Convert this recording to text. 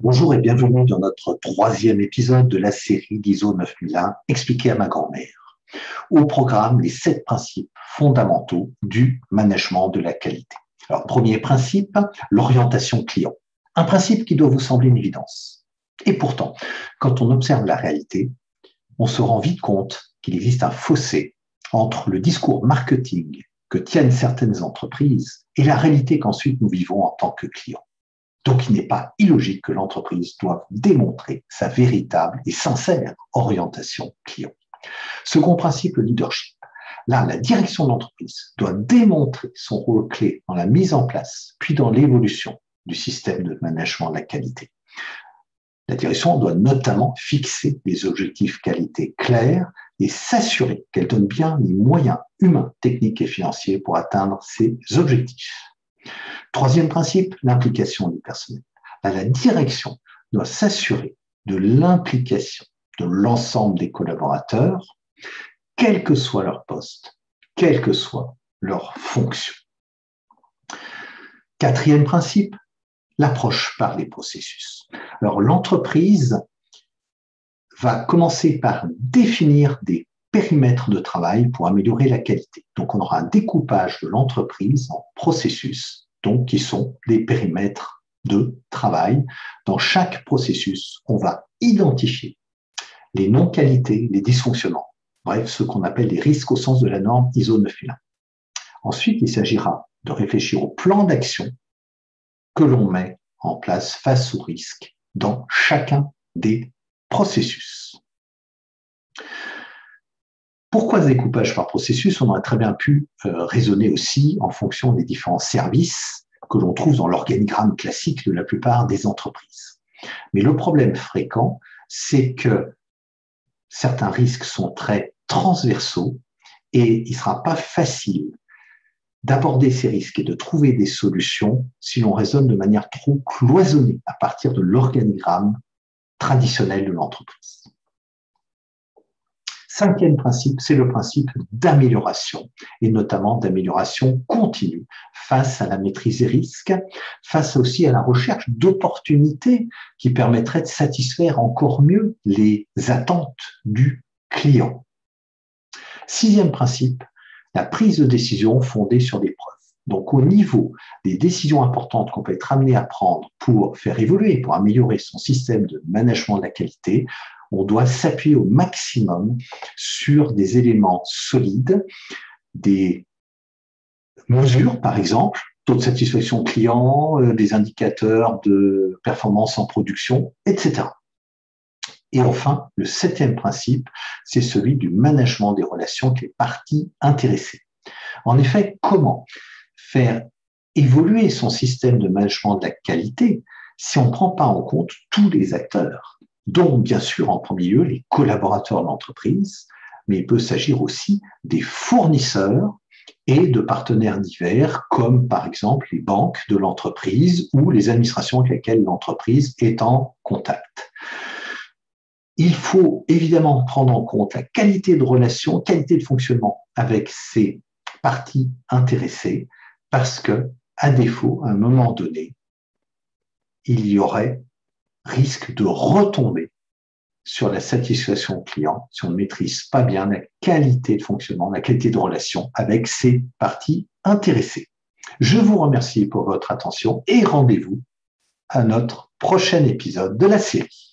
Bonjour et bienvenue dans notre troisième épisode de la série d'ISO 9001, expliqué à ma grand-mère. Au programme, les 7 principes fondamentaux du management de la qualité. Alors, premier principe, l'orientation client. Un principe qui doit vous sembler une évidence. Et pourtant, quand on observe la réalité, on se rend vite compte qu'il existe un fossé entre le discours marketing que tiennent certaines entreprises et la réalité qu'ensuite nous vivons en tant que clients. Donc, il n'est pas illogique que l'entreprise doive démontrer sa véritable et sincère orientation client. Second principe, le leadership. Là, la direction de l'entreprise doit démontrer son rôle clé dans la mise en place, puis dans l'évolution du système de management de la qualité. La direction doit notamment fixer des objectifs qualité clairs et s'assurer qu'elle donne bien les moyens humains, techniques et financiers pour atteindre ces objectifs. Troisième principe, l'implication du personnel. La direction doit s'assurer de l'implication de l'ensemble des collaborateurs, quel que soit leur poste, quelle que soit leur fonction. Quatrième principe, l'approche par les processus. Alors, l'entreprise va commencer par définir des périmètres de travail pour améliorer la qualité. Donc, on aura un découpage de l'entreprise en processus, donc qui sont des périmètres de travail. Dans chaque processus, on va identifier les non-qualités, les dysfonctionnements, bref, ce qu'on appelle les risques au sens de la norme ISO 9001. Ensuite, il s'agira de réfléchir au plan d'action que l'on met en place face aux risques dans chacun des processus. Pourquoi ce découpage par processus? On aurait très bien pu raisonner aussi en fonction des différents services que l'on trouve dans l'organigramme classique de la plupart des entreprises. Mais le problème fréquent, c'est que certains risques sont très transversaux et il ne sera pas facile d'aborder ces risques et de trouver des solutions si l'on raisonne de manière trop cloisonnée à partir de l'organigramme traditionnel de l'entreprise. Cinquième principe, c'est le principe d'amélioration, et notamment d'amélioration continue face à la maîtrise des risques, face aussi à la recherche d'opportunités qui permettraient de satisfaire encore mieux les attentes du client. Sixième principe, la prise de décision fondée sur des preuves. Donc, au niveau des décisions importantes qu'on peut être amené à prendre pour faire évoluer, pour améliorer son système de management de la qualité, on doit s'appuyer au maximum sur des éléments solides, des mesures, par exemple, taux de satisfaction client, des indicateurs de performance en production, etc. Et enfin, le septième principe, c'est celui du management des relations avec les parties intéressées. En effet, comment faire évoluer son système de management de la qualité si on ne prend pas en compte tous les acteurs, dont bien sûr en premier lieu les collaborateurs de l'entreprise, mais il peut s'agir aussi des fournisseurs et de partenaires divers, comme par exemple les banques de l'entreprise ou les administrations avec lesquelles l'entreprise est en contact. Il faut évidemment prendre en compte la qualité de relation, qualité de fonctionnement avec ces parties intéressées, parce que, à défaut, à un moment donné, il y aurait risque de retomber sur la satisfaction client si on ne maîtrise pas bien la qualité de fonctionnement, la qualité de relation avec ces parties intéressées. Je vous remercie pour votre attention et rendez-vous à notre prochain épisode de la série.